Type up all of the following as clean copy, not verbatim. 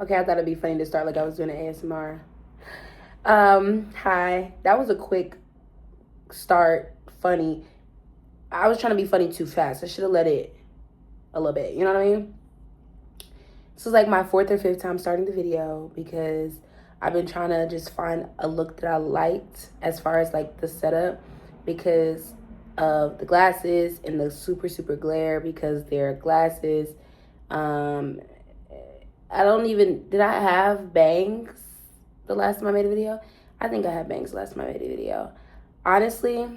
Okay, I thought it'd be funny to start like I was doing an ASMR. Hi. That was a quick start, funny. I was trying to be funny too fast. I should have let it a little bit. You know what I mean? This is like my fourth or fifth time starting the video because I've been trying to just find a look that I liked as far as like the setup because of the glasses and the super glare because they're glasses. Um, did I have bangs the last time I made a video? I think I had bangs the last time I made a video. Honestly,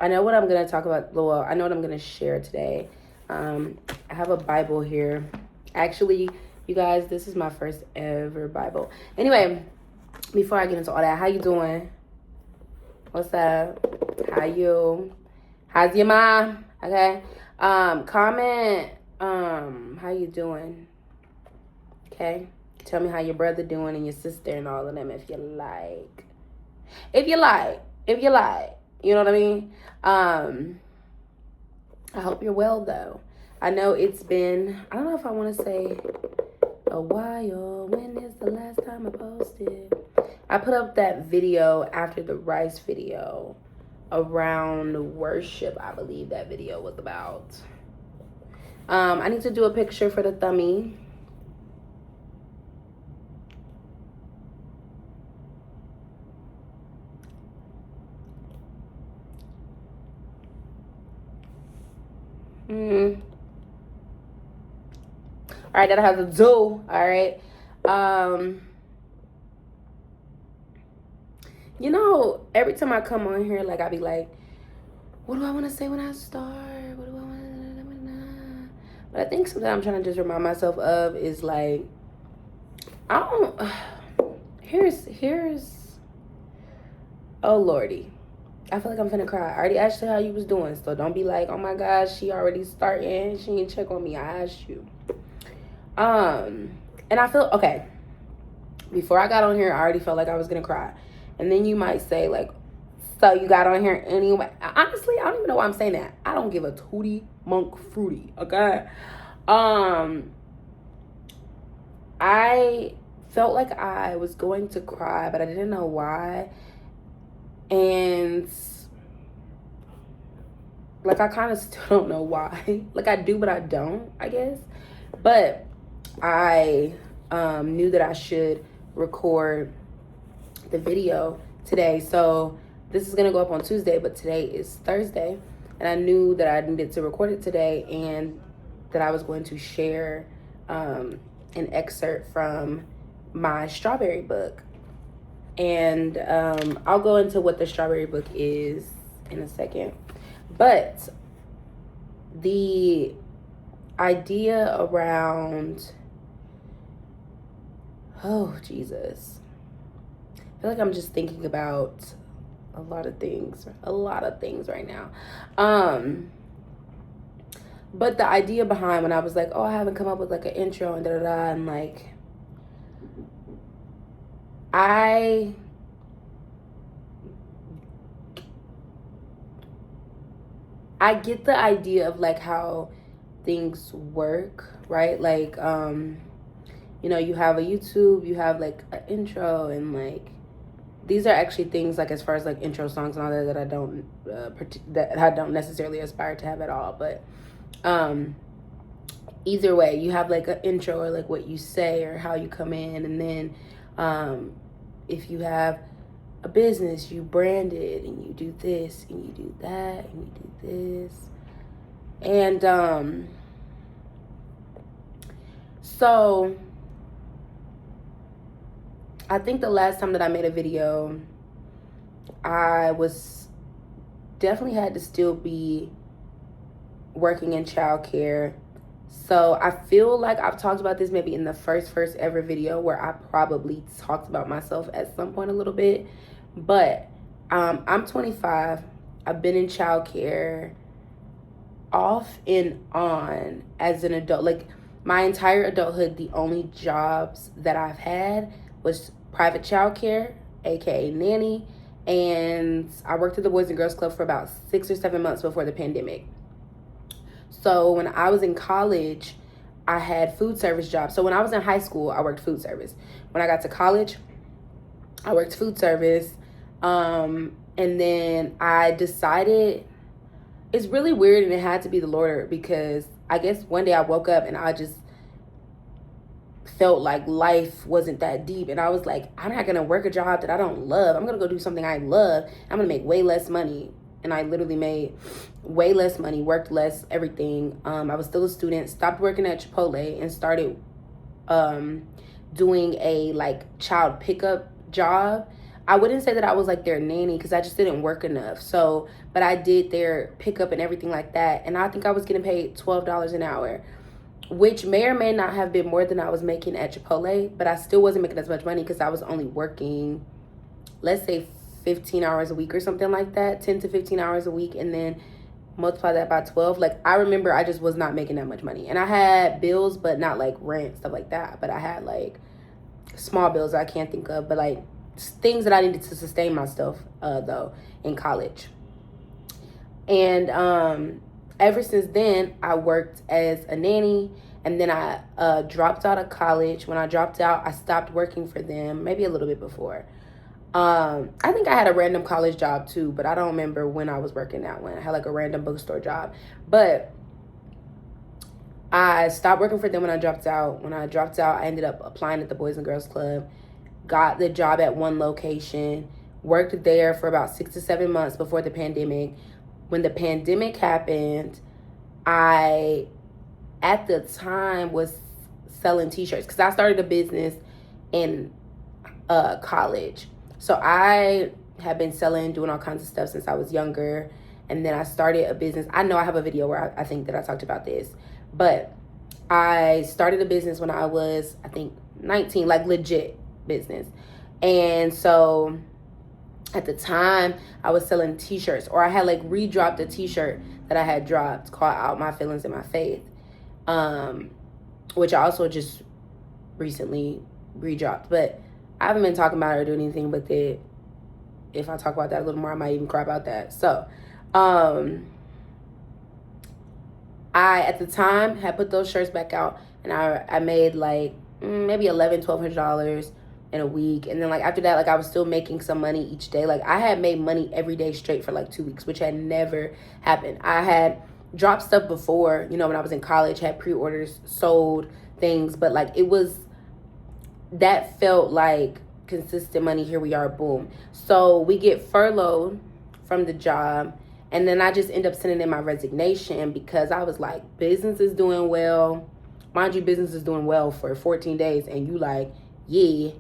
I know what I'm going to talk about. Well, I know what I'm going to share today. I have a Bible here. Actually, you guys, this is my first ever Bible. Anyway, before I get into all that, how you doing? What's up? How's your mom? Okay. Comment, how you doing? Okay. Tell me how your brother doing and your sister and all of them if you like. If you like. You know what I mean? I hope you're well though. I know it's been, I don't know if I want to say a while. When is the last time I posted? I put up that video after the rice video around worship, I believe that video was about. I need to do a picture for the thummy. All right, that has to do. All right. You know, every time I come on here, like I be like, what do I want to say when I start? What do I want to? But I think something I'm trying to just remind myself of is like, I don't. Here's. Oh Lordy, I feel like I'm finna cry. I already asked you how you was doing, so don't be like, oh my gosh, she already starting. She ain't check on me. I asked you. And I feel okay. Before I got on here, I already felt like I was gonna cry. And then you might say, like, so you got on here anyway. Honestly, I don't even know why I'm saying that. I don't give a tootie monk fruity, okay? I felt like I was going to cry, but I didn't know why. And like I kind of still don't know why. Like I do, but I don't, I guess. But I knew that I should record the video today. So this is gonna go up on Tuesday, but today is Thursday. And I knew that I needed to record it today and that I was going to share an excerpt from my strawberry book. And I'll go into what the strawberry book is in a second. But the idea around, oh Jesus, I feel like I'm just thinking about a lot of things right now. But the idea behind when I was like, oh, I haven't come up with like an intro and and like, I get the idea of like how things work, right? Like, you know, you have a YouTube, you have like an intro, and like these are actually things like as far as like intro songs and all that that I don't necessarily aspire to have at all. But either way, you have like an intro or like what you say or how you come in, and then if you have a business, you brand it and you do this and you do that and you do this. And so I think the last time that I made a video, I was definitely had to still be working in childcare. So I feel like I've talked about this maybe in the first ever video where I probably talked about myself at some point a little bit. But I'm 25. I've been in childcare off and on as an adult. Like my entire adulthood, the only jobs that I've had was private childcare, aka nanny, and I worked at the Boys and Girls Club for about 6 or 7 months before the pandemic. So when I was in college, I had food service jobs. So when I was in high school, I worked food service. When I got to college, I worked food service. And then I decided, it's really weird, and it had to be the Lord, because I guess one day I woke up and I just felt like life wasn't that deep, and I was like, I'm not gonna work a job that I don't love. I'm gonna go do something I love. I'm gonna make way less money. And I literally made way less money, worked less, everything. I was still a student, stopped working at Chipotle, and started doing a like child pickup job. I wouldn't say that I was like their nanny, because I just didn't work enough. So, but I did their pickup and everything like that. And I think I was getting paid $12 an hour, which may or may not have been more than I was making at Chipotle, but I still wasn't making as much money because I was only working, let's say 15 hours a week or something like that, 10 to 15 hours a week, and then multiply that by 12. Like, I remember I just was not making that much money. And I had bills, but not like rent, stuff like that. But I had like small bills I can't think of, but like things that I needed to sustain myself though in college. And ever since then, I worked as a nanny. And then I dropped out of college. When I dropped out, I stopped working for them, maybe a little bit before. I think I had a random college job too, but I don't remember when I was working that one. I had like a random bookstore job. But I stopped working for them when I dropped out. When I dropped out, I ended up applying at the Boys and Girls Club, got the job at one location, worked there for about 6 to 7 months before the pandemic. When the pandemic happened, I, at the time, was selling t-shirts, because I started a business in college. So I have been selling, doing all kinds of stuff since I was younger. And then I started a business. I know I have a video where I think that I talked about this. But I started a business when I was, I think, 19, like legit business. And so at the time, I was selling t-shirts, or I had like redropped a t-shirt that I had dropped called Out My Feelings and My Faith, which I also just recently redropped. But I haven't been talking about it or doing anything with it. If I talk about that a little more, I might even cry about that. So, I, at the time, had put those shirts back out, and I made like maybe $1,100-$1,200 in a week. And then like after that, like I was still making some money each day. Like I had made money every day straight for like 2 weeks, which had never happened. I had dropped stuff before, you know, when I was in college, had pre-orders, sold things, but like it was, that felt like consistent money. Here we are, boom. So we get furloughed from the job, and then I just end up sending in my resignation, because I was like, business is doing well. Mind you, business is doing well for 14 days, and you like, yeah,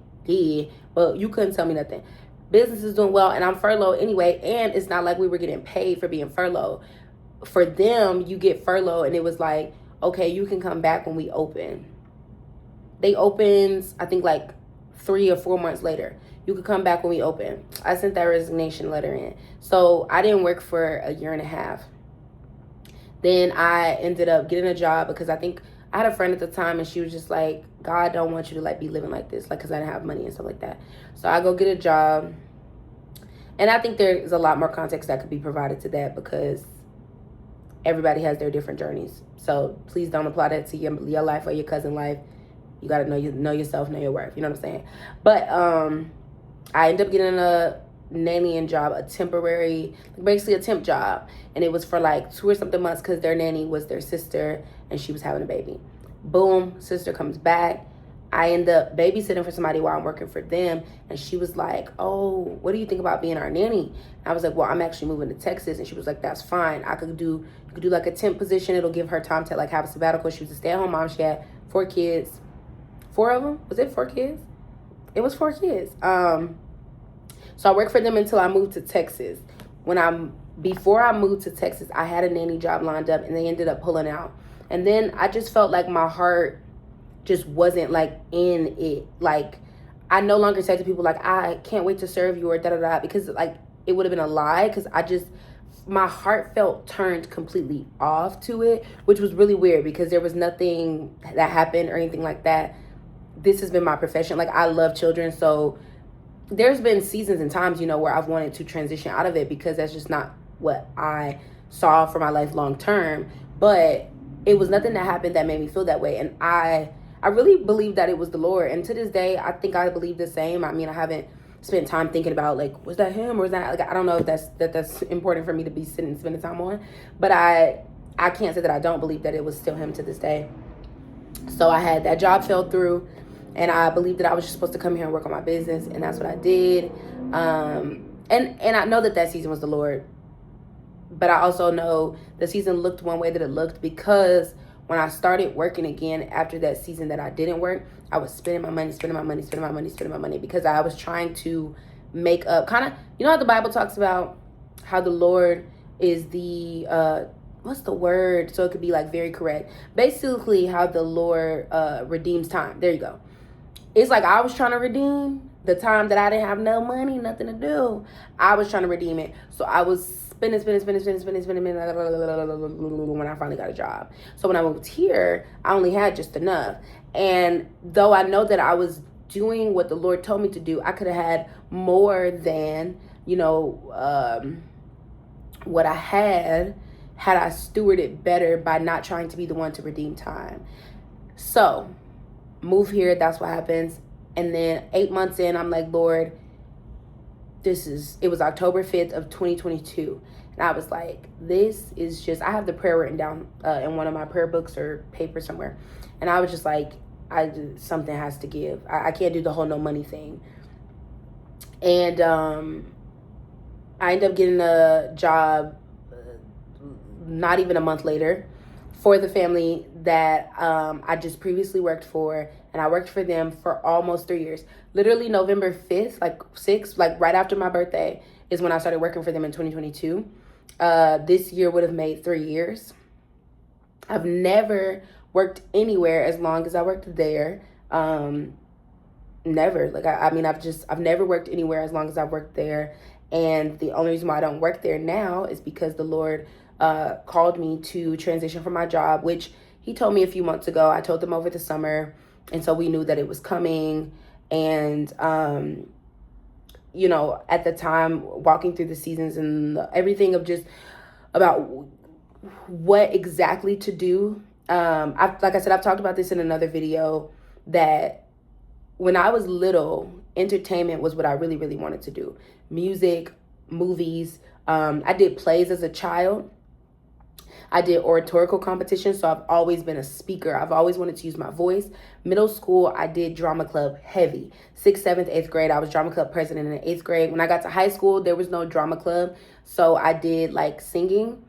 but you couldn't tell me nothing. Business is doing well, and I'm furloughed anyway, and it's not like we were getting paid for being furloughed. For them, you get furloughed, and it was like, okay, you can come back when we open. They opened, I think, like 3 or 4 months later. You could come back when we open. I sent that resignation letter in. So I didn't work for a year and a half. Then I ended up getting a job, because I think I had a friend at the time, and she was just like, God don't want you to like be living like this, like, because I didn't have money and stuff like that. So I go get a job. And I think there's a lot more context that could be provided to that, because everybody has their different journeys. So please don't apply that to your life or your cousin's life. You got to know yourself, know your worth. You know what I'm saying? But I ended up getting a nannying job, a temporary, basically a temp job. And it was for like 2 or something months, because their nanny was their sister, and she was having a baby. Boom, sister comes back. I end up babysitting for somebody while I'm working for them. And she was like, oh, what do you think about being our nanny? I was like, well, I'm actually moving to Texas. And she was like, that's fine. You could do like a temp position. It'll give her time to like have a sabbatical. She was a stay-at-home mom. She had 4 kids. 4 of them? Was it 4 kids? It was 4 kids. So I worked for them until I moved to Texas. Before I moved to Texas, I had a nanny job lined up, and they ended up pulling out. And then I just felt like my heart just wasn't like in it. Like I no longer said to people like, I can't wait to serve you, or da-da-da, because like it would have been a lie, because my heart felt turned completely off to it, which was really weird, because there was nothing that happened or anything like that. This has been my profession. Like I love children, so there's been seasons and times, you know, where I've wanted to transition out of it, because that's just not what I saw for my life long term. But it was nothing that happened that made me feel that way. And I really believe that it was the Lord. And to this day, I think I believe the same. I mean, I haven't spent time thinking about, like, was that him or was that, like, I don't know if that's important for me to be sitting and spending time on. But I can't say that I don't believe that it was still him to this day. So I had that job fell through, and I believed that I was just supposed to come here and work on my business, and that's what I did. And I know that season was the Lord, but I also know the season looked one way that it looked because when I started working again after that season that I didn't work, I was spending my money because I was trying to make up, kind of, you know how the Bible talks about how the Lord is the, what's the word? So it could be like very correct. Basically how the Lord redeems time. There you go. It's like I was trying to redeem the time that I didn't have no money, nothing to do. I was trying to redeem it. So I was spending when I finally got a job. So when I moved here, I only had just enough. And though I know that I was doing what the Lord told me to do, I could have had more than, what I had I stewarded better by not trying to be the one to redeem time. So move here, that's what happens. And then 8 months in, I'm like, Lord, it was October 5th of 2022. And I was like, this is just, I have the prayer written down in one of my prayer books or paper somewhere. And I was just like, something has to give. I can't do the whole no money thing. And I ended up getting a job not even a month later for the family that I just previously worked for. And I worked for them for almost 3 years. Literally November 5th, like 6th, like right after my birthday is when I started working for them in 2022. This year would have made 3 years. I've never worked anywhere as long as I worked there. Never. Like, I've never worked anywhere as long as I've worked there. And the only reason why I don't work there now is because the Lord called me to transition from my job, which he told me a few months ago. I told them over the summer. And so we knew that it was coming. And, at the time, walking through the seasons and everything of just about what exactly to do. Like I said, I've talked about this in another video, that when I was little, entertainment was what I really, really wanted to do. Music, movies. I did plays as a child. I did oratorical competitions, so I've always been a speaker. I've always wanted to use my voice. Middle school, I did drama club heavy. 6th, 7th, 8th grade, I was drama club president in the 8th grade. When I got to high school, there was no drama club, so I did like singing.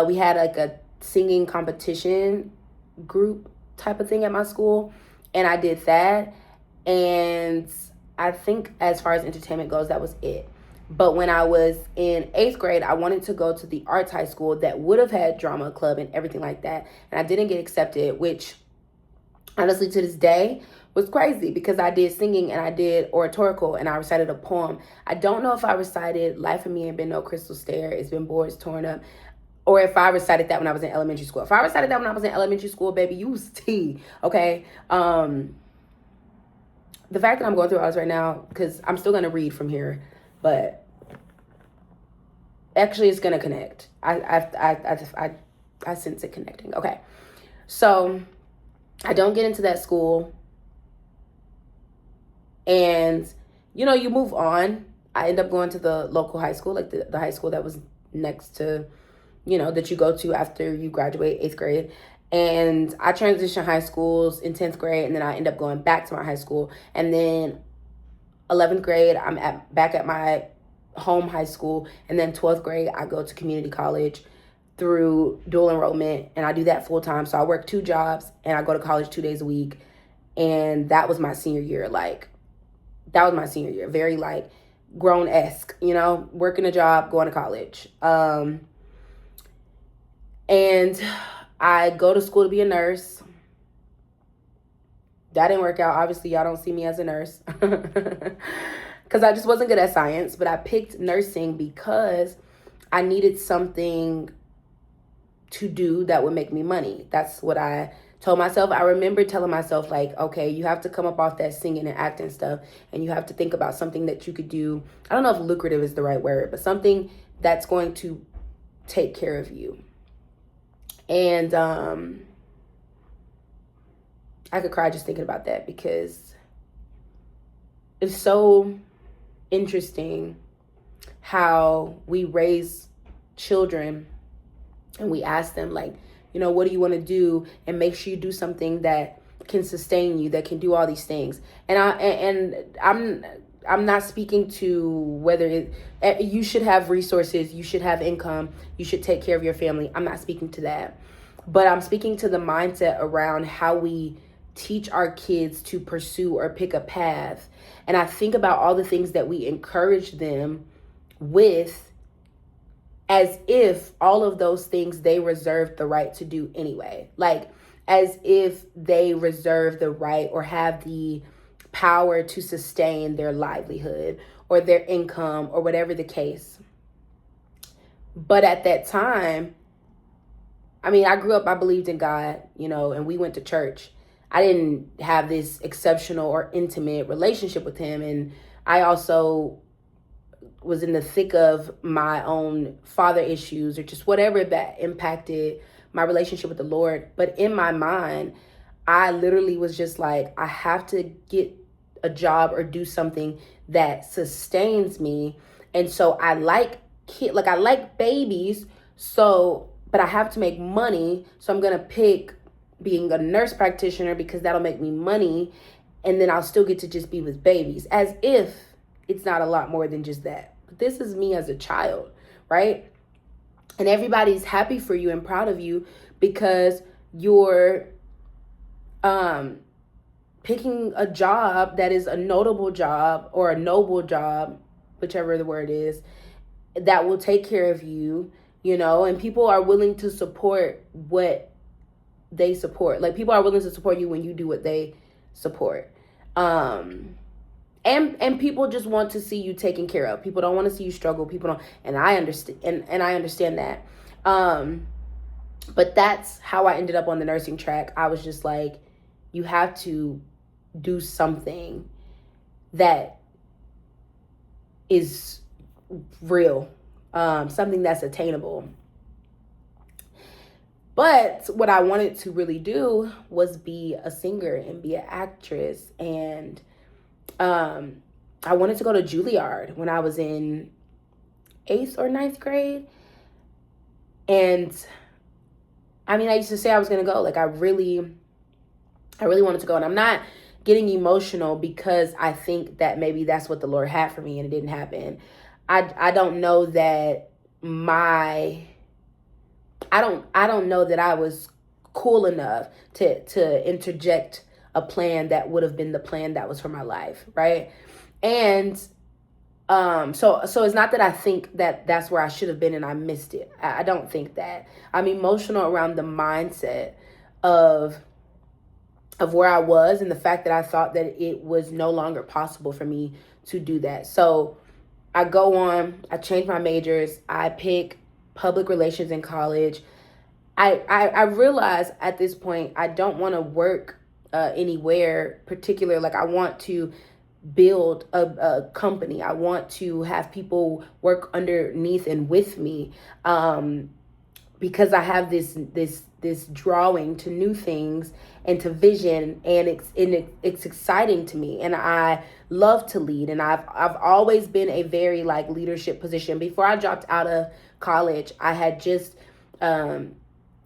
We had like a singing competition group type of thing at my school, and I did that. And I think as far as entertainment goes, that was it. But when I was in 8th grade, I wanted to go to the arts high school that would have had drama club and everything like that. And I didn't get accepted, which honestly to this day was crazy, because I did singing and I did oratorical and I recited a poem. I don't know if I recited Life of Me Ain't Been No Crystal Stair, It's Been Boards Torn Up, or if I recited that when I was in elementary school. If I recited that when I was in elementary school, baby, you was tea, okay? The fact that I'm going through all this right now, because I'm still going to read from here, but actually it's going to connect. I sense it connecting. Okay. So I don't get into that school, and, you move on. I end up going to the local high school, like the high school that was next to, that you go to after you graduate 8th grade. And I transitioned high schools in 10th grade, and then I end up going back to my high school. And then 11th grade, I'm back at my home high school. And then 12th grade, I go to community college through dual enrollment, and I do that full time. So I work 2 jobs and I go to college 2 days a week. And that was my senior year. Very like grown-esque, working a job, going to college. And I go to school to be a nurse. That didn't work out. Obviously, y'all don't see me as a nurse because I just wasn't good at science. But I picked nursing because I needed something to do that would make me money. That's what I told myself. I remember telling myself, like, okay, you have to come up off that singing and acting stuff, and you have to think about something that you could do. I don't know if lucrative is the right word, but something that's going to take care of you. And I could cry just thinking about that, because it's so interesting how we raise children and we ask them, like, what do you want to do, and make sure you do something that can sustain you, that can do all these things. And I'm not speaking to whether you should have resources, you should have income, you should take care of your family. I'm not speaking to that. But I'm speaking to the mindset around how we teach our kids to pursue or pick a path. And I think about all the things that we encourage them with, as if all of those things they reserve the right to do anyway. Like, as if they reserve the right or have the power to sustain their livelihood or their income or whatever the case. But at that time, I grew up, I believed in God, and we went to church. I didn't have this exceptional or intimate relationship with him. And I also was in the thick of my own father issues, or just whatever that impacted my relationship with the Lord. But in my mind, I literally was just like, I have to get a job or do something that sustains me. And so I like babies. But I have to make money. So I'm going to pick being a nurse practitioner, because that'll make me money. And then I'll still get to just be with babies, as if it's not a lot more than just that. But this is me as a child, right? And everybody's happy for you and proud of you, because you're picking a job that is a notable job, or a noble job, whichever the word is, that will take care of you, and people are willing to support what they support. Like, people are willing to support you when you do what they support. And people just want to see you taken care of. People don't want to see you struggle. People don't, and I understand, and I understand that. But that's how I ended up on the nursing track. I was just like, you have to do something that is real, something that's attainable. But what I wanted to really do was be a singer and be an actress. And I wanted to go to Juilliard when I was in 8th or 9th grade. And I used to say I was going to go. Like, I really wanted to go. And I'm not getting emotional because I think that maybe that's what the Lord had for me and it didn't happen. I don't know that I don't know that I was cool enough to interject a plan that would have been the plan that was for my life, right? And so it's not that I think that that's where I should have been and I missed it. I don't think that. I'm emotional around the mindset of where I was, and the fact that I thought that it was no longer possible for me to do that. So I go on, I change my majors, I pick public relations in college. I realize at this point, I don't want to work anywhere particular. Like, I want to build a company. I want to have people work underneath and with me, because I have this drawing to new things and to vision, and it's exciting to me, and I love to lead, and I've always been a very leadership position. Before I dropped out of college, I had just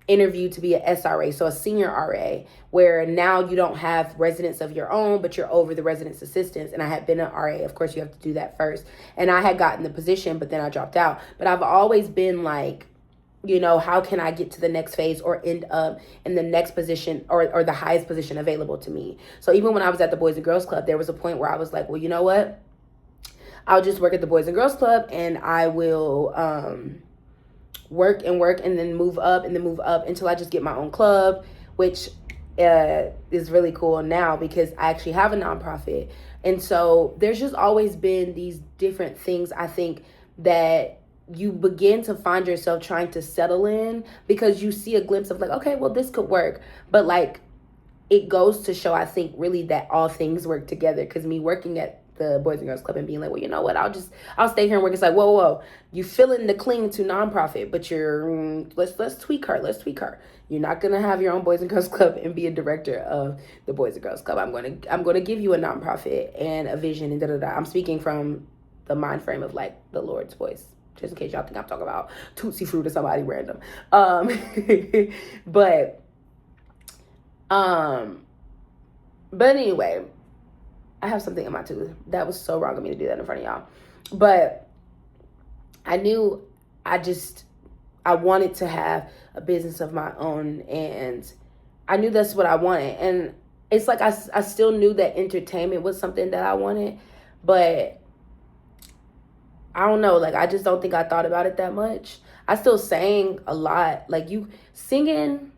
interviewed to be a SRA, so a senior RA, where now you don't have residents of your own, but you're over the residents' assistants. And I had been an RA. Of course, you have to do that first. And I had gotten the position, but then I dropped out. But I've always been like, how can I get to the next phase or end up in the next position or the highest position available to me? So even when I was at the Boys and Girls Club, there was a point where I was like, well, you know what? I'll just work at the Boys and Girls Club, and I will work and then move up until I just get my own club, which is really cool now because I actually have a nonprofit. And so there's just always been these different things, I think, that you begin to find yourself trying to settle in because you see a glimpse of okay, well, this could work. But it goes to show, I think, really that all things work together. Because me working at the Boys and Girls Club and being like, well, you know what, I'll stay here and work. It's like, whoa, you feeling the cling to nonprofit, but you're let's tweak her. You're not gonna have your own Boys and Girls Club and be a director of the Boys and Girls Club. I'm gonna give you a nonprofit and a vision and da da da. I'm speaking from the mind frame of like the Lord's voice, just in case y'all think I'm talking about Tootsie Fruit or somebody random. But anyway, I have something in my tooth. That was so wrong of me to do that in front of y'all. But I knew I wanted to have a business of my own, and I knew that's what I wanted. And it's like I still knew that entertainment was something that I wanted, but I don't know, like I just don't think I thought about it that much. I still sang a lot. Like singing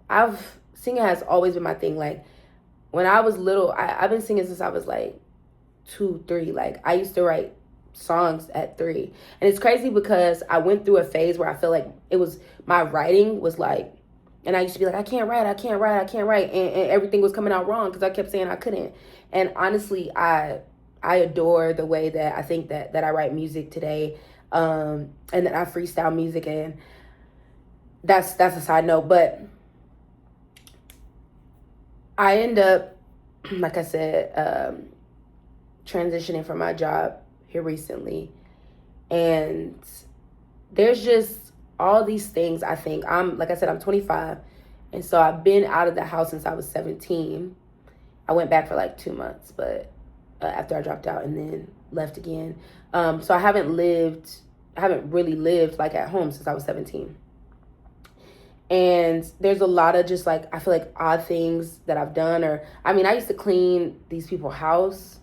has always been my thing. Like when I was little, I've been singing since I was like 2, 3. Like I used to write songs at 3. And it's crazy because I went through a phase where I feel like my writing was like, and I used to be like, I can't write. And everything was coming out wrong because I kept saying I couldn't. And honestly, I adore the way that I think that I write music today. And that I freestyle music, and that's a side note. But I end up, like I said, transitioning from my job here recently, and there's just all these things. I think like I said, I'm 25, and so I've been out of the house since I was 17. I went back for like 2 months, but after I dropped out, and then left again. So I haven't really lived like at home since I was 17. And there's a lot of just like, I feel like odd things that I've done, I used to clean these people's house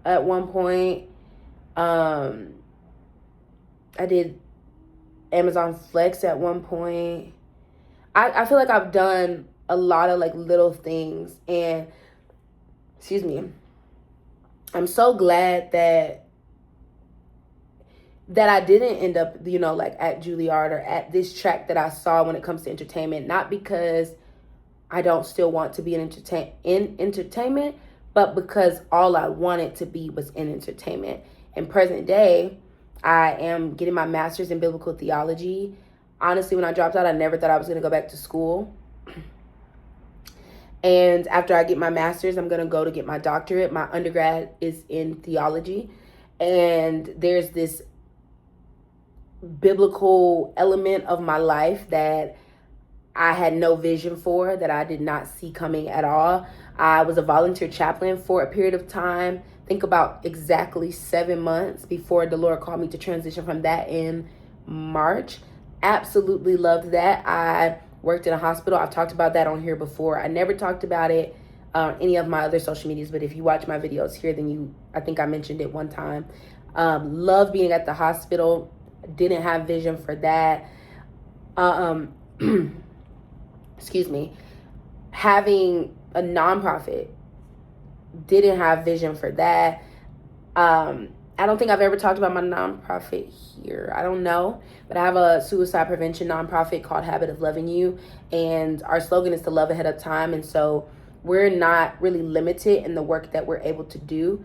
at one point. I did Amazon Flex at one point. I feel like I've done a lot of like little things, and excuse me, I'm so glad that I didn't end up, like at Juilliard or at this track that I saw when it comes to entertainment. Not because I don't still want to be in entertainment, but because all I wanted to be was in entertainment. In present day, I am getting my master's in biblical theology. Honestly, when I dropped out, I never thought I was going to go back to school. And after I get my master's, I'm going to go to get my doctorate. My undergrad is in theology. And there's this biblical element of my life that I had no vision for, that I did not see coming at all. I was a volunteer chaplain for a period of time. Think about exactly 7 months before the Lord called me to transition from that in March. Absolutely loved that. I worked in a hospital. I've talked about that on here before. I never talked about it any of my other social medias, but if you watch my videos here, then I think I mentioned it one time. Love being at the hospital. Didn't have vision for that. Excuse me. Having a nonprofit, didn't have vision for that. I don't think I've ever talked about my nonprofit here. I don't know. But I have a suicide prevention nonprofit called Habit of Loving You. And our slogan is to love ahead of time. And so we're not really limited in the work that we're able to do.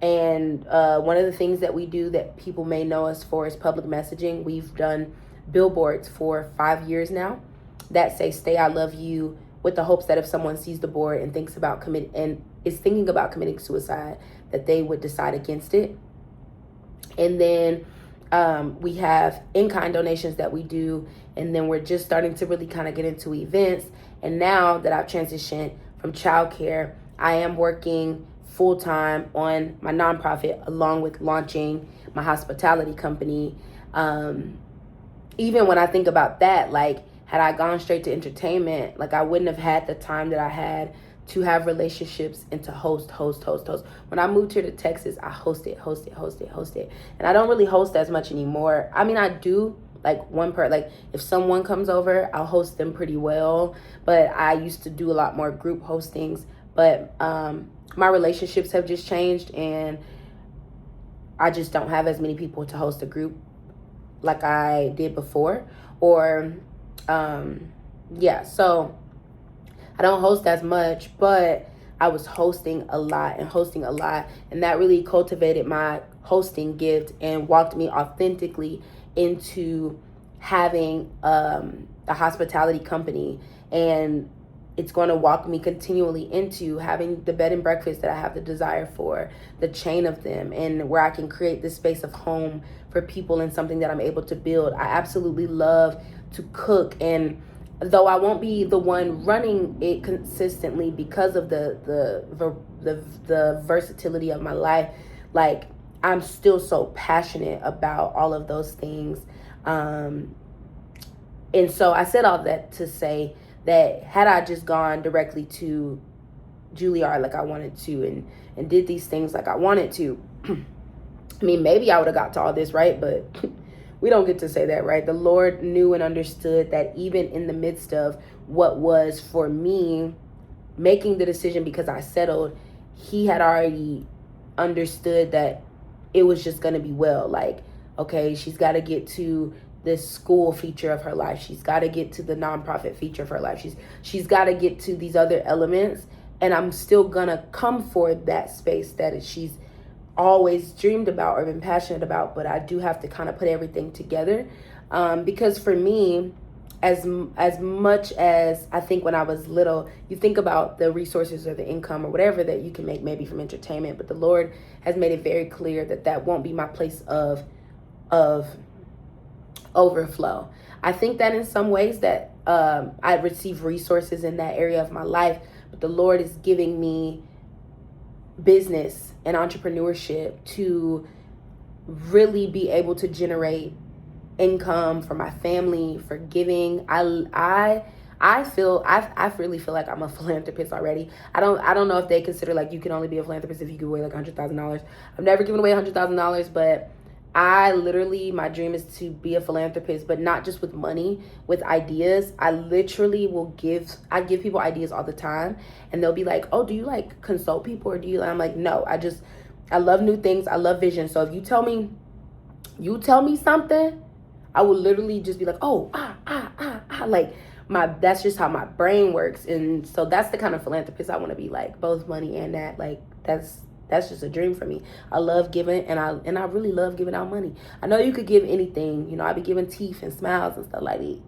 And one of the things that we do that people may know us for is public messaging. We've done billboards for 5 years now that say, "Stay, I love you," with the hopes that if someone sees the board and thinks about is thinking about committing suicide, that they would decide against it. And then we have in-kind donations that we do. And then we're just starting to really kind of get into events. And now that I've transitioned from childcare, I am working full-time on my nonprofit along with launching my hospitality company. Even when I think about that, like, had I gone straight to entertainment, like, I wouldn't have had the time that I had to have relationships and to host. When I moved here to Texas, I hosted. And I don't really host as much anymore. I mean, I do, like, if someone comes over, I'll host them pretty well. But I used to do a lot more group hostings. But my relationships have just changed, and I just don't have as many people to host a group like I did before. So I don't host as much, but I was hosting a lot, and that really cultivated my hosting gift and walked me authentically into having a the hospitality company, and it's going to walk me continually into having the bed and breakfast that I have the desire for, the chain of them, and where I can create this space of home for people and something that I'm able to build. I absolutely love to cook, and though I won't be the one running it consistently because of the versatility of my life, like, I'm still so passionate about all of those things. And so I said all that to say that had I just gone directly to Juilliard like I wanted to, and did these things like I wanted to, I mean, maybe I would have got to all this, right? But we don't get to say that, right? The Lord knew and understood that even in the midst of what was for me making the decision because I settled, he had already understood that it was just going to be well. Like, okay, she's got to get to this school feature of her life. She's got to get to the nonprofit feature of her life. She's got to get to these other elements. And I'm still going to come for that space that she's always dreamed about or been passionate about. But I do have to kind of put everything together. Because for me, as much as I think when I was little, you think about the resources or the income or whatever that you can make maybe from entertainment, but the Lord has made it very clear that that won't be my place of overflow. I think that in some ways that I receive resources in that area of my life, but the Lord is giving me business and entrepreneurship to really be able to generate income for my family, for giving. I really feel like I'm a philanthropist already. I don't know if they consider like you can only be a philanthropist if you give away like $100,000. I've never given away $100,000, but I literally, my dream is to be a philanthropist, but not just with money, with ideas. I literally I give people ideas all the time, and they'll be like, oh, do you like consult people, or do you? I'm like, no, I love new things. I love vision. So if you tell me something, I will literally just be like, oh, like that's just how my brain works. And so that's the kind of philanthropist I want to be, like both money and that. Like that's just a dream for me. I love giving, and I really love giving out money. I know you could give anything, you know, I be giving teeth and smiles and stuff like that,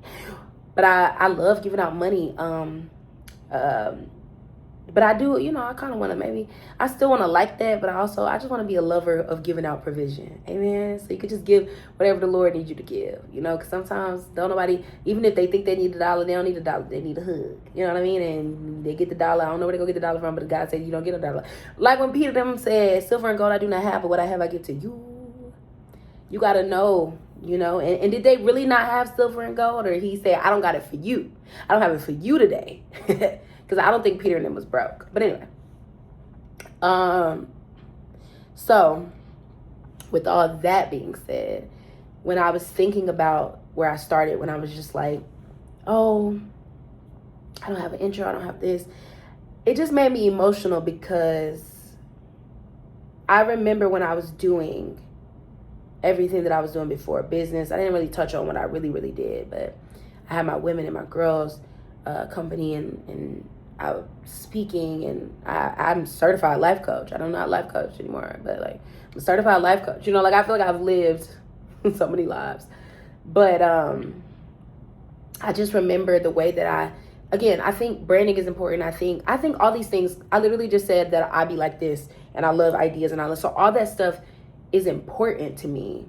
but I love giving out money. But I do, you know, I kind of want to I still want to like that, but I just want to be a lover of giving out provision. Amen. So you could just give whatever the Lord needs you to give, you know, because sometimes even if they think they need $1, they don't need $1. They need a hug. You know what I mean? And they get the $1. I don't know where they go get the $1 from, but God said you don't get $1. Like when Peter them said, silver and gold I do not have, but what I have I give to you. You got to know, you know, and did they really not have silver and gold? Or he said, I don't got it for you. I don't have it for you today. Because I don't think Peter and them was broke. But anyway. So, with all that being said, when I was thinking about where I started, when I was just like, oh, I don't have an intro, I don't have this. It just made me emotional because I remember when I was doing everything that I was doing before business. I didn't really touch on what I really, really did. But I had my women and my girls company, and I was speaking, and I'm certified life coach. I'm not a life coach anymore, but like I'm a certified life coach. You know, like I feel like I've lived so many lives. But I just remember the way that I think branding is important. I think all these things, I literally just said that I be like this, and I love ideas, and so all that stuff is important to me.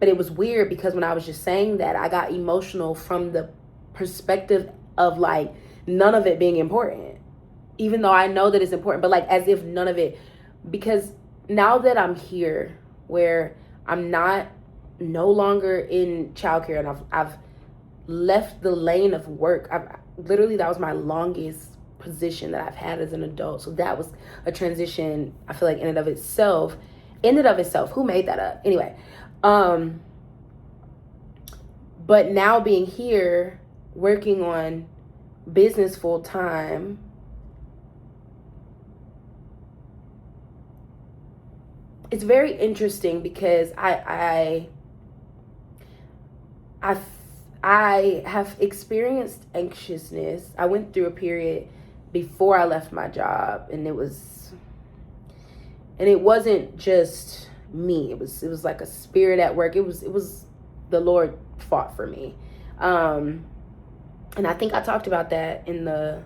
But it was weird because when I was just saying that, I got emotional from the perspective of like none of it being important, even though I know that it's important, but like as if none of it, because now that I'm here where I'm no longer in childcare, and I've left the lane of work. That was my longest position that I've had as an adult. So that was a transition, I feel like in and of itself, who made that up? Anyway, but now being here, working on business full time, it's very interesting because I have experienced anxiousness. I went through a period before I left my job, and it wasn't just me. It was like a spirit at work. It was the Lord fought for me. And I think I talked about that in the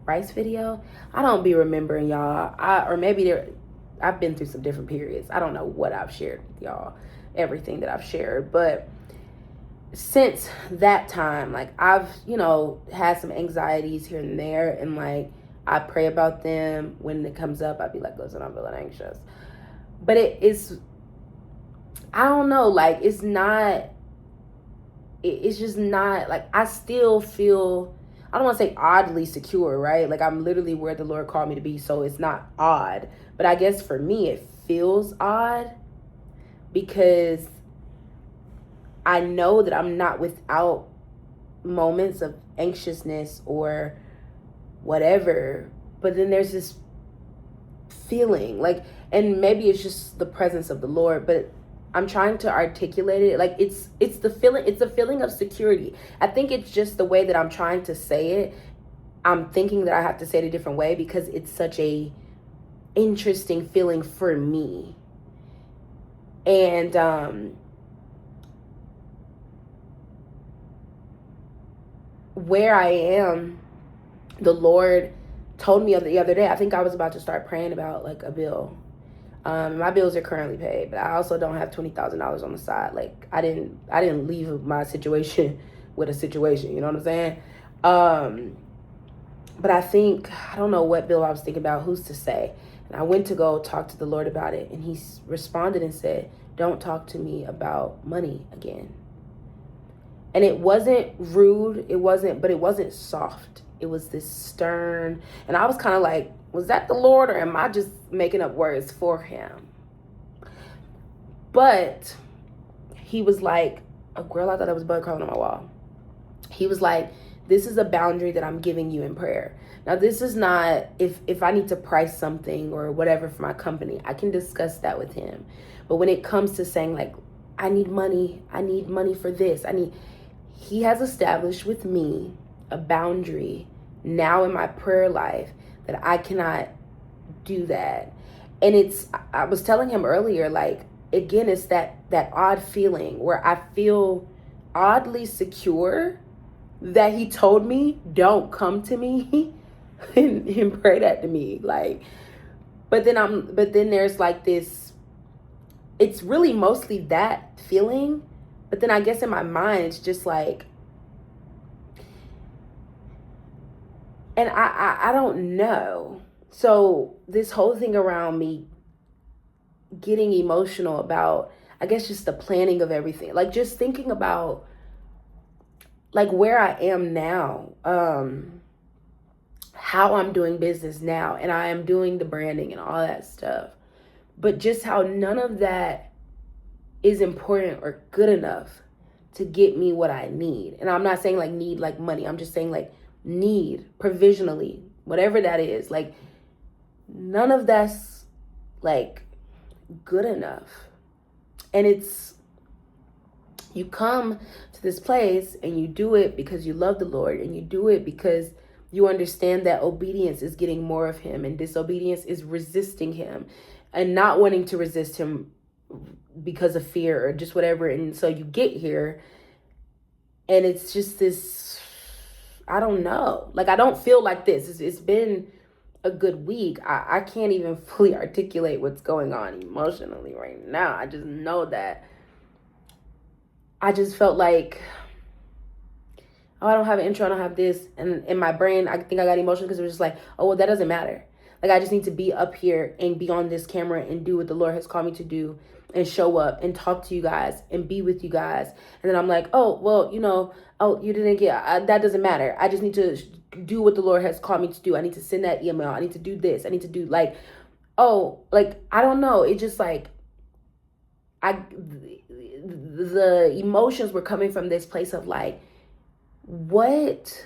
rice video. I don't be remembering, y'all. Or maybe I've been through some different periods. I don't know what I've shared with y'all, everything that I've shared. But since that time, like, I've, had some anxieties here and there, and like, I pray about them. When it comes up, I'd be like, listen, I'm feeling anxious. But it's, I don't know, like, it's just not, like, I still feel, I don't want to say oddly secure, right? Like, I'm literally where the Lord called me to be, so it's not odd. But I guess for me, it feels odd because I know that I'm not without moments of anxiousness or whatever. But then there's this feeling, like, and maybe it's just the presence of the Lord, but I'm trying to articulate it. Like, it's the feeling, it's a feeling of security. I think it's just the way that I'm trying to say it. I'm thinking that I have to say it a different way because it's such a interesting feeling for me. And where I am, the Lord told me the other day, I think I was about to start praying about like a bill. My bills are currently paid, but I also don't have $20,000 on the side. Like, I didn't leave my situation with a situation, you know what I'm saying? But I think, I don't know what bill I was thinking about, who's to say? And I went to go talk to the Lord about it, and he responded and said, don't talk to me about money again. And it wasn't rude, but it wasn't soft. It was this stern, and I was kind of like, was that the Lord, or am I just making up words for him? But he was like, oh girl, I thought that was bug crawling on my wall. He was like, this is a boundary that I'm giving you in prayer. Now, this is not, if I need to price something or whatever for my company, I can discuss that with him. But when it comes to saying like, I need money for this, he has established with me a boundary now in my prayer life that I cannot do that. And I was telling him earlier, like, again, it's that odd feeling where I feel oddly secure that he told me, don't come to me and pray that to me. Like, but then there's like this, it's really mostly that feeling. But then I guess in my mind, it's just like, and I don't know. So this whole thing around me getting emotional about, I guess, just the planning of everything, like just thinking about like where I am now, how I'm doing business now, and I am doing the branding and all that stuff, but just how none of that is important or good enough to get me what I need. And I'm not saying like need like money. I'm just saying like need provisionally, whatever that is. Like, none of that's like good enough. And you come to this place and you do it because you love the Lord, and you do it because you understand that obedience is getting more of him and disobedience is resisting him and not wanting to resist him because of fear or just whatever. And so you get here and it's just this, I don't know. Like, I don't feel like this. It's been a good week. I can't even fully articulate what's going on emotionally right now. I just know that I just felt like, oh, I don't have an intro, I don't have this. And in my brain, I think I got emotional because it was just like, oh, well, that doesn't matter. Like, I just need to be up here and be on this camera and do what the Lord has called me to do and show up and talk to you guys and be with you guys. And then I'm like, oh, well, oh, you didn't get, that doesn't matter. I just need to do what the Lord has called me to do. I need to send that email. I need to do this. I need to do like, oh, like, I don't know. It just like, the emotions were coming from this place of like, what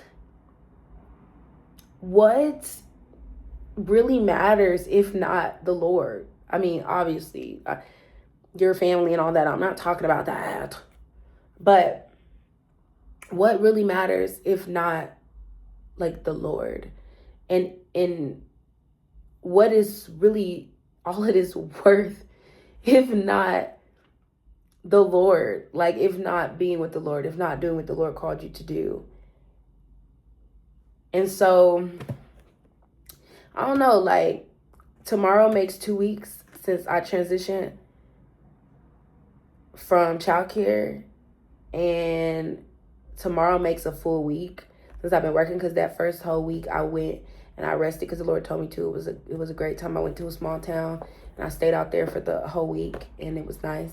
really matters if not the Lord? I mean, obviously, your family and all that. I'm not talking about that. But what really matters if not like the Lord? And what is really all it is worth if not the Lord? Like, if not being with the Lord, if not doing what the Lord called you to do. And so, I don't know, like, tomorrow makes 2 weeks since I transitioned from childcare, and tomorrow makes a full week since I've been working, because that first whole week I went and I rested because the Lord told me to. It was a great time. I went to a small town and I stayed out there for the whole week, and it was nice.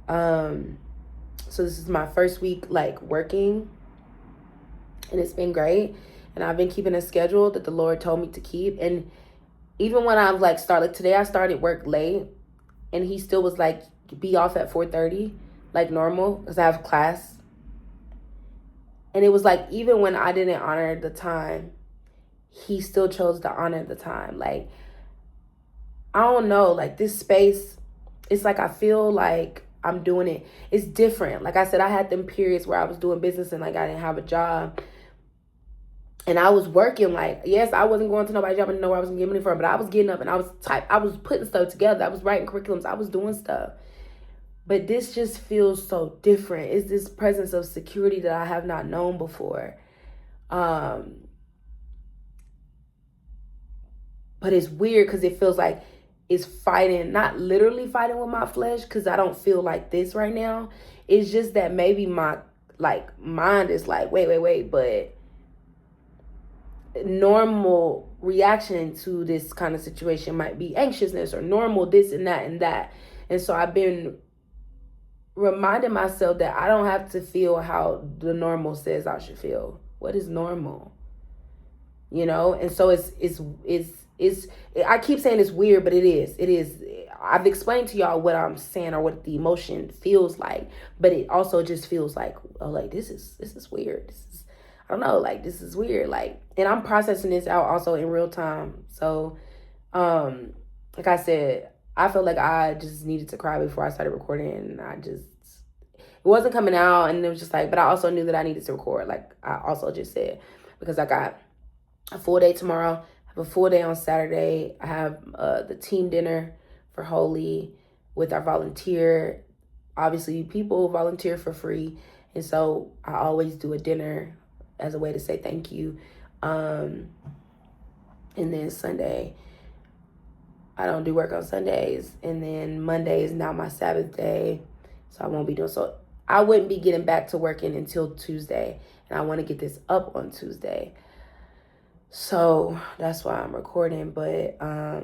So this is my first week like working, and it's been great. And I've been keeping a schedule that the Lord told me to keep. And even when I've like started, like today I started work late, and he still was like, be off at 4:30 like normal, because I have class. And it was like, even when I didn't honor the time, he still chose to honor the time. Like, I don't know, like this space, it's like I feel like I'm doing it. It's different. Like I said, I had them periods where I was doing business and like I didn't have a job. And I was working, like, yes, I wasn't going to nobody's job, I didn't know where I was going to get money from, but I was getting up and I was putting stuff together. I was writing curriculums. I was doing stuff. But this just feels so different. It's this presence of security that I have not known before. But it's weird because it feels like it's fighting, not literally fighting with my flesh, because I don't feel like this right now. It's just that maybe my like mind is like, wait, but normal reaction to this kind of situation might be anxiousness, or normal this and that and that. And so I've been reminding myself that I don't have to feel how the normal says I should feel. What is normal? You know? And so it's I keep saying it's weird, but it is. I've explained to y'all what I'm saying, or what the emotion feels like, but it also just feels like, oh, like this is weird. I don't know, like this is weird. Like, and I'm processing this out also in real time. So, like I said, I felt like I just needed to cry before I started recording, and it wasn't coming out, and it was just like, but I also knew that I needed to record, like I also just said, because I got a full day tomorrow, I have a full day on Saturday. I have the team dinner for Holy with our volunteer. Obviously, people volunteer for free, and so I always do a dinner as a way to say thank you. And then Sunday, I don't do work on Sundays. And then Monday is now my Sabbath day, so I won't be doing so. I wouldn't be getting back to working until Tuesday, and I want to get this up on Tuesday. So that's why I'm recording. But I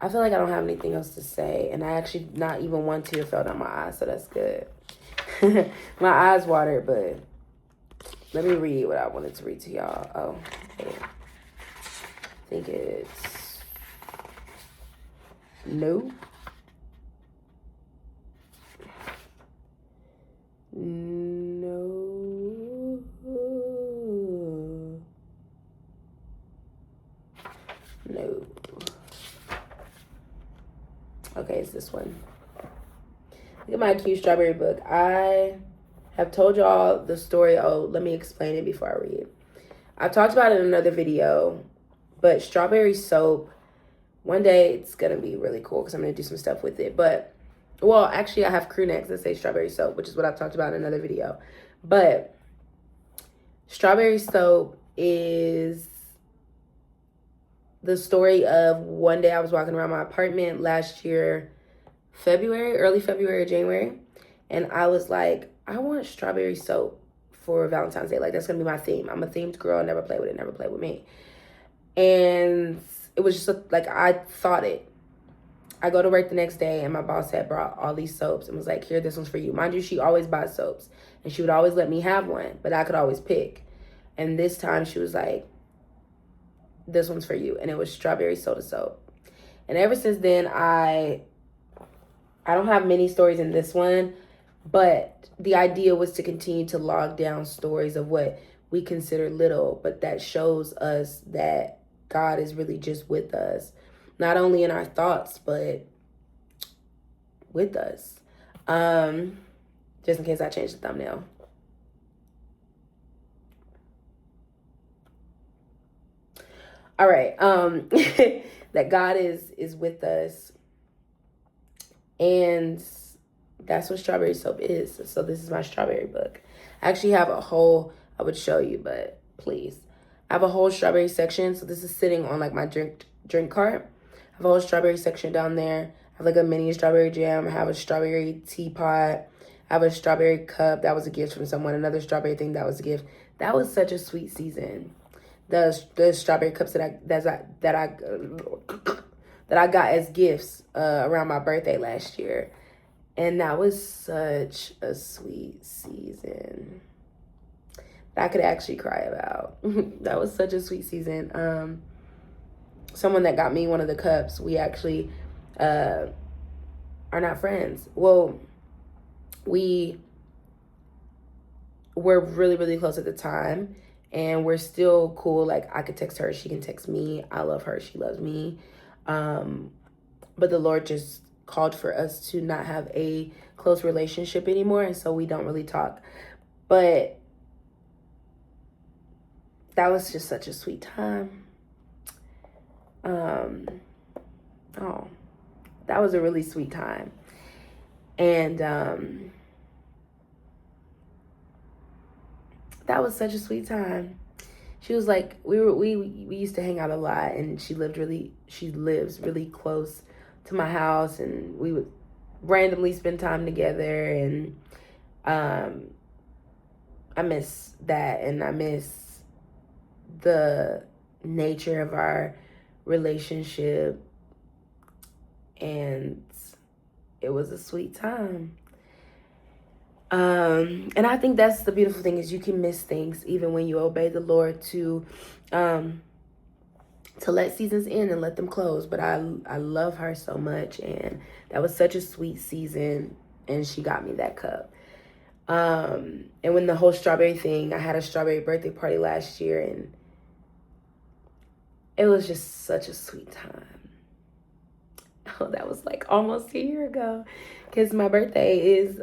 feel like I don't have anything else to say, and I actually not even one tear fell down my eye, so that's good. My eyes watered, but let me read what I wanted to read to y'all. Oh, okay. I think it's no. Okay, it's this one. Look at my cute strawberry book. I have told y'all the story. Oh, let me explain it before I read. I talked about it in another video, but strawberry soap, one day it's going to be really cool because I'm going to do some stuff with it. But, well, actually I have crew necks that say strawberry soap, which is what I've talked about in another video. But strawberry soap is the story of one day I was walking around my apartment last year, February, early February or January. And I was like, I want strawberry soap for Valentine's Day. Like, that's going to be my theme. I'm a themed girl. Never play with it. Never play with me. And it was just like, I thought it. I go to work the next day, and my boss had brought all these soaps and was like, here, this one's for you. Mind you, she always buys soaps, and she would always let me have one, but I could always pick. And this time she was like, this one's for you. And it was strawberry soda soap. And ever since then, I don't have many stories in this one, but the idea was to continue to log down stories of what we consider little, but that shows us that God is really just with us, not only in our thoughts, but with us. Just in case I changed the thumbnail. All right. That God is with us. And that's what strawberry soap is. So this is my strawberry book. I actually have a whole, I would show you, but please. I have a whole strawberry section. So this is sitting on like my drink cart. I have a whole strawberry section down there. I have like a mini strawberry jam. I have a strawberry teapot. I have a strawberry cup. That was a gift from someone. Another strawberry thing. That was a gift. That was such a sweet season. The strawberry cups that I got as gifts around my birthday last year. And that was such a sweet season that I could actually cry about. That was such a sweet season. Someone that got me one of the cups, we actually are not friends. Well, we were really, really close at the time. And we're still cool. Like, I could text her. She can text me. I love her. She loves me. But the Lord just called for us to not have a close relationship anymore. And so we don't really talk. But that was just such a sweet time. Oh, that was a really sweet time. And that was such a sweet time. She was like, we used to hang out a lot, and she lives really close to my house, and we would randomly spend time together. And I miss that, and I miss the nature of our relationship, and it was a sweet time. And I think that's the beautiful thing, is you can miss things even when you obey the Lord to let seasons end and let them close. But I love her so much, and that was such a sweet season, and she got me that cup. And when the whole strawberry thing, I had a strawberry birthday party last year, and it was just such a sweet time. Oh, that was like almost a year ago, because my birthday is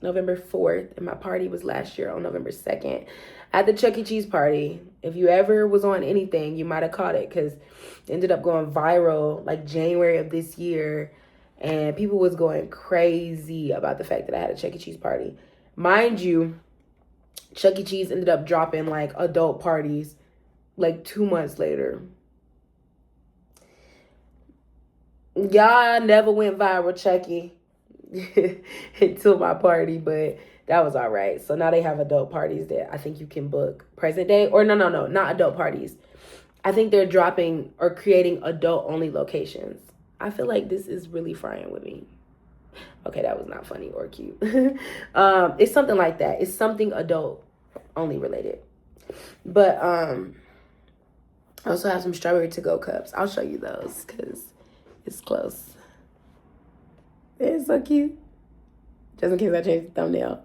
November 4th, and my party was last year on November 2nd at the Chuck E. Cheese party. If you ever was on anything, you might have caught it, because it ended up going viral like January of this year, and people was going crazy about the fact that I had a Chuck E. Cheese party. Mind you, Chuck E. Cheese ended up dropping like adult parties like 2 months later. Y'all never went viral, Chucky, until my party, but that was all right. So now they have adult parties that I think you can book present day. Or no, not adult parties. I think they're dropping or creating adult-only locations. I feel like this is really frying with me. Okay, that was not funny or cute. It's something like that. It's something adult-only related. But I also have some strawberry to-go cups. I'll show you those because it's close. It's so cute. Just in case I change the thumbnail.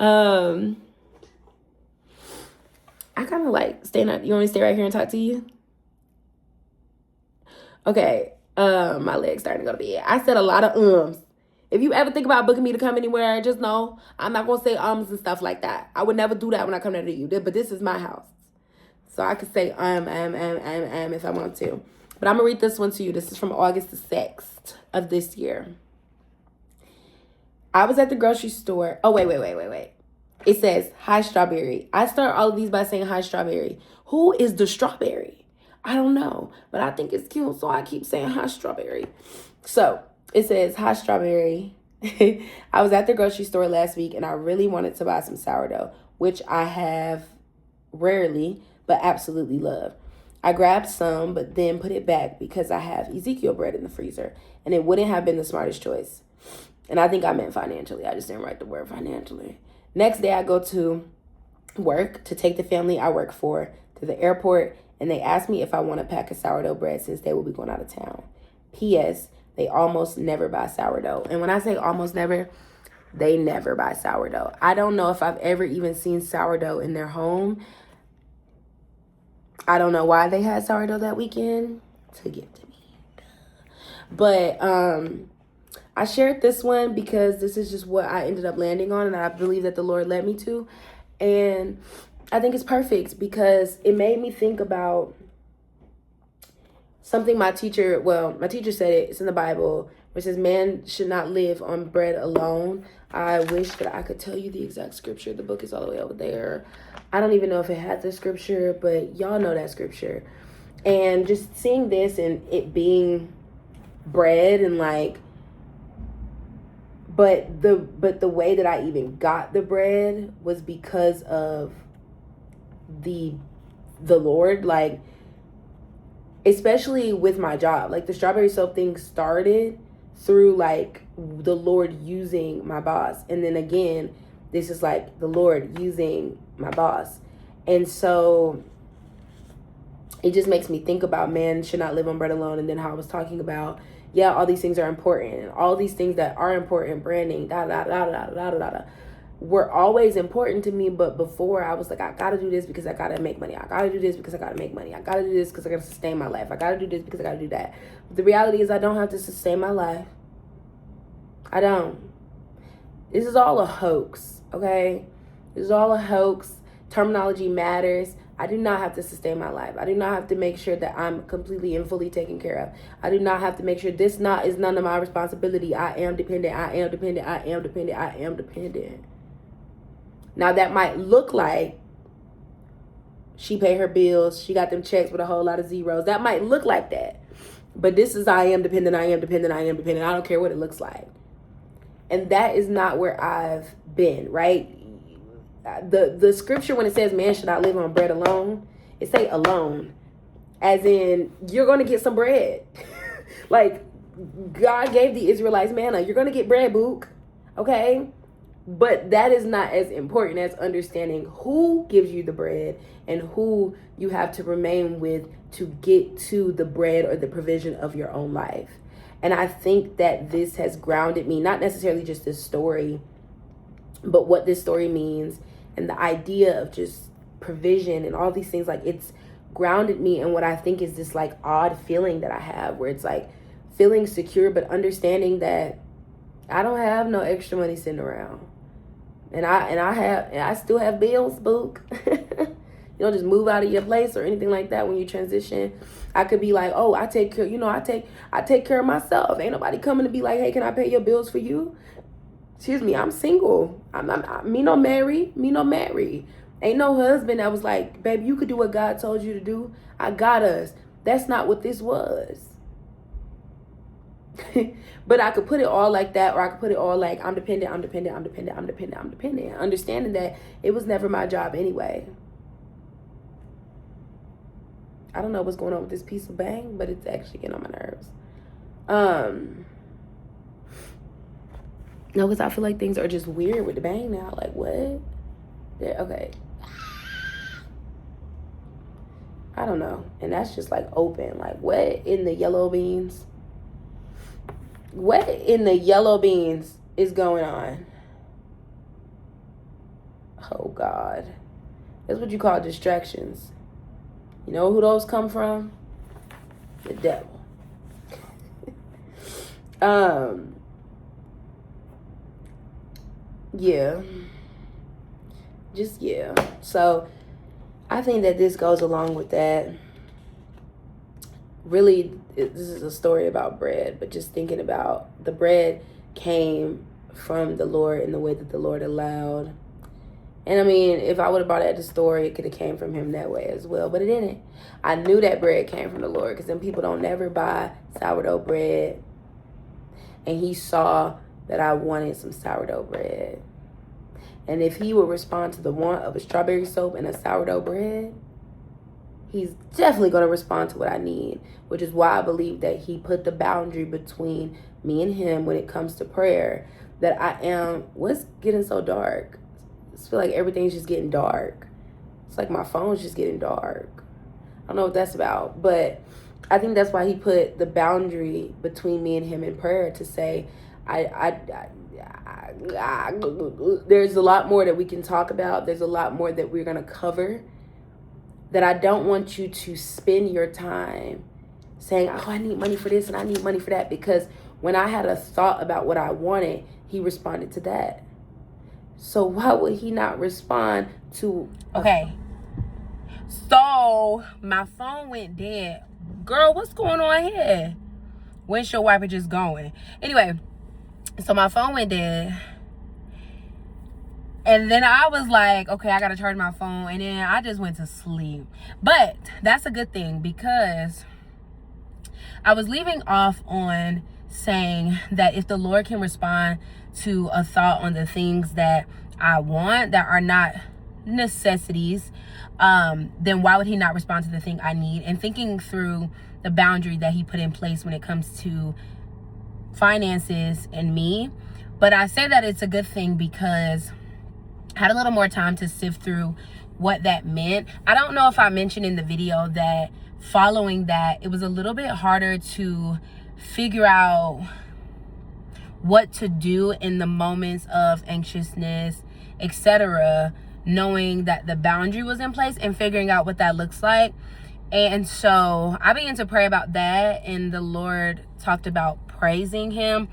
I kind of like staying out. You want me to stay right here and talk to you? Okay. My leg's starting to go to bed. I said a lot of ums. If you ever think about booking me to come anywhere, just know I'm not going to say ums and stuff like that. I would never do that when I come down to you. But this is my house. So I could say if I want to. But I'm going to read this one to you. This is from August the 6th of this year. I was at the grocery store. Oh, wait. It says, hi, strawberry. I start all of these by saying, hi, strawberry. Who is the strawberry? I don't know. But I think it's cute, so I keep saying, hi, strawberry. So it says, hi, strawberry. I was at the grocery store last week, and I really wanted to buy some sourdough, which I have rarely, but absolutely love. I grabbed some, but then put it back because I have Ezekiel bread in the freezer, and it wouldn't have been the smartest choice. And I think I meant financially. I just didn't write the word financially. Next day, I go to work to take the family I work for to the airport, and they asked me if I want a pack of sourdough bread since they will be going out of town. P.S. They almost never buy sourdough. And when I say almost never, they never buy sourdough. I don't know if I've ever even seen sourdough in their home. I don't know why they had sourdough that weekend to give to me. But I shared this one because this is just what I ended up landing on, and I believe that the Lord led me to. And I think it's perfect because it made me think about something my teacher said it. It's in the Bible. which says man should not live on bread alone. I wish that I could tell you the exact scripture. The book is all the way over there. I don't even know if it has the scripture, but y'all know that scripture. And just seeing this and it being bread and like, but the way that I even got the bread was because of the Lord, like, especially with my job. Like, the strawberry soap thing started through like the Lord using my boss, and then again this is like the Lord using my boss. And so it just makes me think about man should not live on bread alone, and then how I was talking about, yeah, all these things are important, and all these things that are important, branding, were always important to me. But before, I was like, I gotta do this because I gotta make money. I gotta do this because I gotta make money. I gotta do this because I gotta sustain my life. I gotta do this because I gotta do that. But the reality is I don't have to sustain my life. I don't. This is all a hoax, okay? This is all a hoax. Terminology matters. I do not have to sustain my life. I do not have to make sure that I'm completely and fully taken care of. I do not have to make sure this is none of my responsibility. I am dependent. I am dependent. I am dependent. I am dependent. Now that might look like she paid her bills. She got them checks with a whole lot of zeros. That might look like that. But this is I am dependent. I am dependent. I am dependent. I don't care what it looks like. And that is not where I've been, right? The scripture, when it says man should not live on bread alone, it say alone, as in you're going to get some bread. Like, God gave the Israelites manna. You're going to get bread, book. Okay? But that is not as important as understanding who gives you the bread and who you have to remain with to get to the bread or the provision of your own life. And I think that this has grounded me, not necessarily just this story, but what this story means and the idea of just provision and all these things. Like, it's grounded me in what I think is this like odd feeling that I have, where it's like feeling secure, but understanding that I don't have no extra money sitting around. And I still have bills, book. You don't just move out of your place or anything like that when you transition. I could be like, oh, I take care, I take care of myself. Ain't nobody coming to be like, hey, can I pay your bills for you? Excuse me, I'm single. Me no marry. Ain't no husband that was like, baby, you could do what God told you to do. I got us. That's not what this was. But I could put it all like that, or I could put it all like I'm dependent. Understanding that it was never my job anyway. I don't know what's going on with this piece of bang, but it's actually getting on my nerves. No, because I feel like things are just weird with the bang now. Like, what? Okay. I don't know. And that's just like open. Like, what in the yellow beans? What in the yellow beans is going on? Oh, God. That's what you call distractions. You know who those come from? The devil. Yeah. Just, yeah. So, I think that this goes along with that. Really, this is a story about bread, but just thinking about the bread came from the Lord in the way that the Lord allowed. And I mean, if I would have brought it at the story, it could have came from him that way as well, but it didn't. I knew that bread came from the Lord, because then people don't never buy sourdough bread. And he saw that I wanted some sourdough bread. And if he would respond to the want of a strawberry soap and a sourdough bread, he's definitely going to respond to what I need, which is why I believe that he put the boundary between me and him when it comes to prayer. That what's getting so dark? I just feel like everything's just getting dark. It's like my phone's just getting dark. I don't know what that's about, but I think that's why he put the boundary between me and him in prayer, to say, there's a lot more that we can talk about. There's a lot more that we're going to cover, that I don't want you to spend your time saying, oh, I need money for this and I need money for that. Because when I had a thought about what I wanted, he responded to that. So why would he not respond to... Okay. So my phone went dead. Girl, what's going on here? windshield wiper just going. Anyway, so my phone went dead. And then I was like, okay, I got to charge my phone. And then I just went to sleep. But that's a good thing, because I was leaving off on saying that if the Lord can respond to a thought on the things that I want that are not necessities, then why would he not respond to the thing I need? And thinking through the boundary that he put in place when it comes to finances and me. But I say that it's a good thing because I had a little more time to sift through what that meant. I don't know if I mentioned in the video that following that, it was a little bit harder to figure out what to do in the moments of anxiousness, etc., knowing that the boundary was in place and figuring out what that looks like. And so I began to pray about that, and the Lord talked about praising him.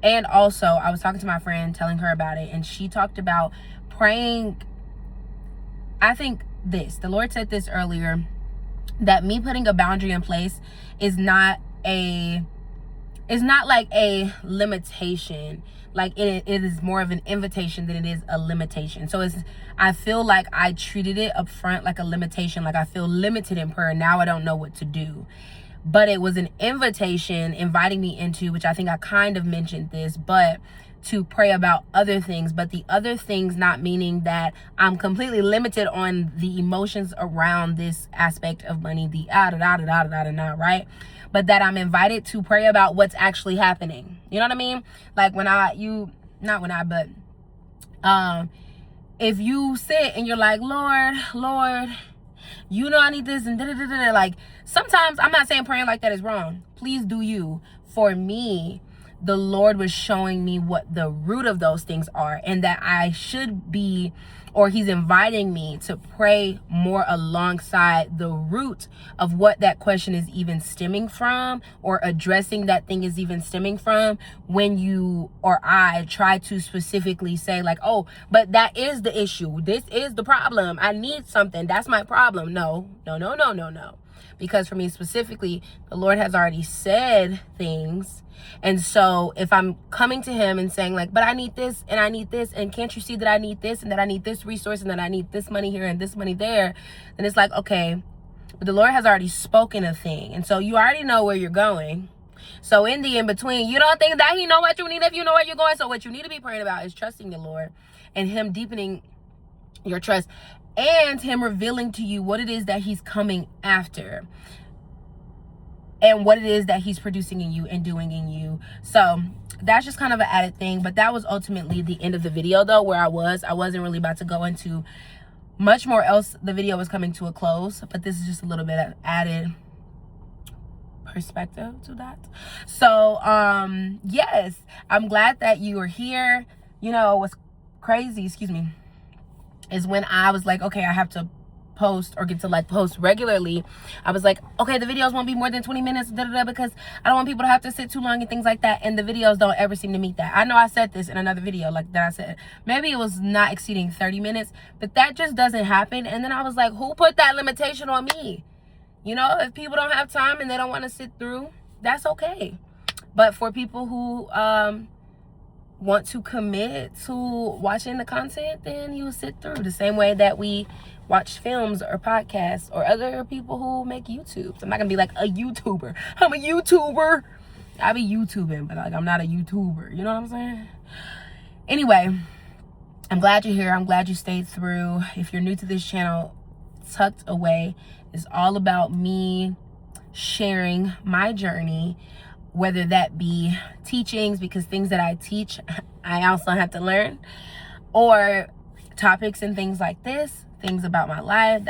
And also I was talking to my friend, telling her about it, and she talked about praying. I think the Lord said this earlier, that me putting a boundary in place is not like a limitation. Like it is more of an invitation than it is a limitation. So I feel like I treated it up front like a limitation. Like I feel limited in prayer. Now I don't know what to do. But it was an invitation inviting me into, which I think I kind of mentioned this, but to pray about other things. But the other things not meaning that I'm completely limited on the emotions around this aspect of money, the right? But that I'm invited to pray about what's actually happening. You know what I mean? Like if you sit and you're like, Lord, you know I need this and da-da-da-da. Like sometimes, I'm not saying praying like that is wrong. Please do you. For me, the Lord was showing me what the root of those things are, and that I should be, or he's inviting me to pray more alongside the root of what that question is even stemming from, or addressing that thing is even stemming from, when you or I try to specifically say like, oh, but that is the issue. This is the problem. I need something. That's my problem. No. Because for me specifically, the Lord has already said things. And so if I'm coming to him and saying like, but I need this and I need this, and can't you see that I need this, and that I need this resource, and that I need this money here and this money there, then it's like, okay, but the Lord has already spoken a thing. And so you already know where you're going. So in the in-between, you don't think that he know what you need if you know where you're going. So what you need to be praying about is trusting the Lord, and him deepening your trust, and him revealing to you what it is that he's coming after, and what it is that he's producing in you and doing in you. So that's just kind of an added thing. But that was ultimately the end of the video though, where I wasn't really about to go into much more else. The video was coming to a close, but this is just a little bit of added perspective to that. So yes, I'm glad that you are here. You know what's crazy, is when I was like, okay, I have to post or get to like post regularly. I was like, okay, the videos won't be more than 20 minutes because I don't want people to have to sit too long and things like that. And the videos don't ever seem to meet that. I know I said this in another video, like that I said maybe it was not exceeding 30 minutes, but that just doesn't happen. And then I was like, who put that limitation on me? You know, if people don't have time and they don't want to sit through, that's okay. But for people who want to commit to watching the content, then you will sit through the same way that we watch films or podcasts or other people who make YouTubes. I'm not gonna be like a YouTuber. I'm a YouTuber. I be YouTubing, but like I'm not a YouTuber. You know what I'm saying? Anyway, I'm glad you're here. I'm glad you stayed through. If you're new to this channel, Tucked Away is all about me sharing my journey, whether that be teachings, because things that I teach, I also have to learn, or topics and things like this, things about my life,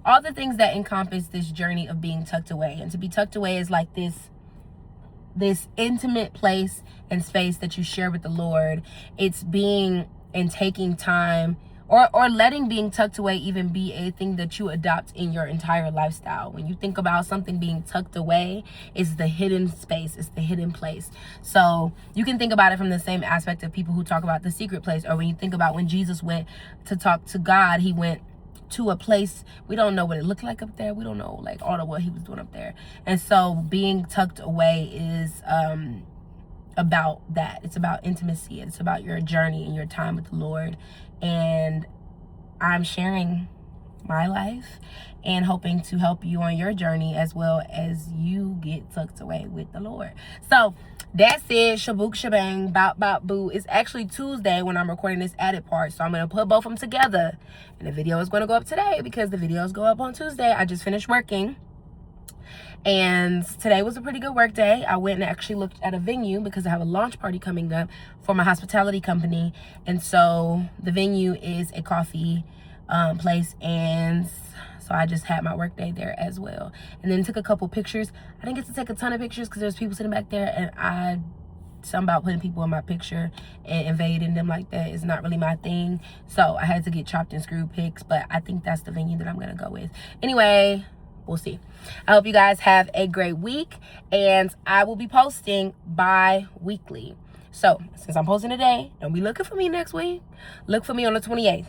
all the things that encompass this journey of being tucked away. And to be tucked away is like this intimate place and space that you share with the Lord. It's being and taking time, or letting being tucked away even be a thing that you adopt in your entire lifestyle. When you think about something being tucked away, it's the hidden space, it's the hidden place. So you can think about it from the same aspect of people who talk about the secret place, or when you think about when Jesus went to talk to God, he went to a place we don't know what it looked like up there. We don't know like all of what he was doing up there. And so being tucked away is about that. It's about intimacy. It's about your journey and your time with the Lord. And I'm sharing my life and hoping to help you on your journey as well as you get tucked away with the Lord. So that's it. Shabook shabang, bop bop boo. It's actually Tuesday when I'm recording this added part, so I'm gonna put both of them together, and the video is gonna go up today because the videos go up on Tuesday. I just finished working, and today was a pretty good work day. I went and actually looked at a venue because I have a launch party coming up for my hospitality company, and so the venue is a coffee place, and so I just had my work day there as well. And then took a couple pictures. I didn't get to take a ton of pictures because there's people sitting back there, and something about putting people in my picture and invading them like that is not really my thing. So I had to get chopped and screwed pics, but I think that's the venue that I'm gonna go with. Anyway, we'll see. I hope you guys have a great week, and I will be posting bi-weekly. So since I'm posting today, don't be looking for me next week. Look for me on the 28th.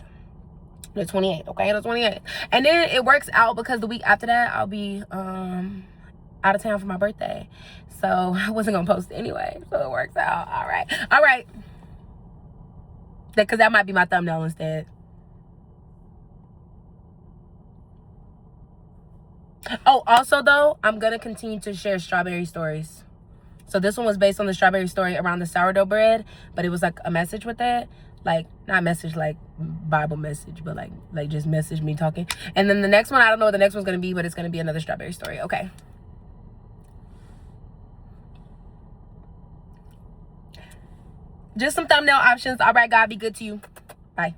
The 28th, okay? The 28th. And then it works out because the week after that, I'll be out of town for my birthday. So I wasn't going to post anyway. So it works out. All right. All right. Because that might be my thumbnail instead. Oh, also, though, I'm going to continue to share strawberry stories. So this one was based on the strawberry story around the sourdough bread, but it was like a message with that. Like, not message like Bible message, but like just message me talking. And then the next one, I don't know what the next one's gonna be, but it's gonna be another strawberry story. Okay. Just some thumbnail options. All right, God, be good to you. Bye.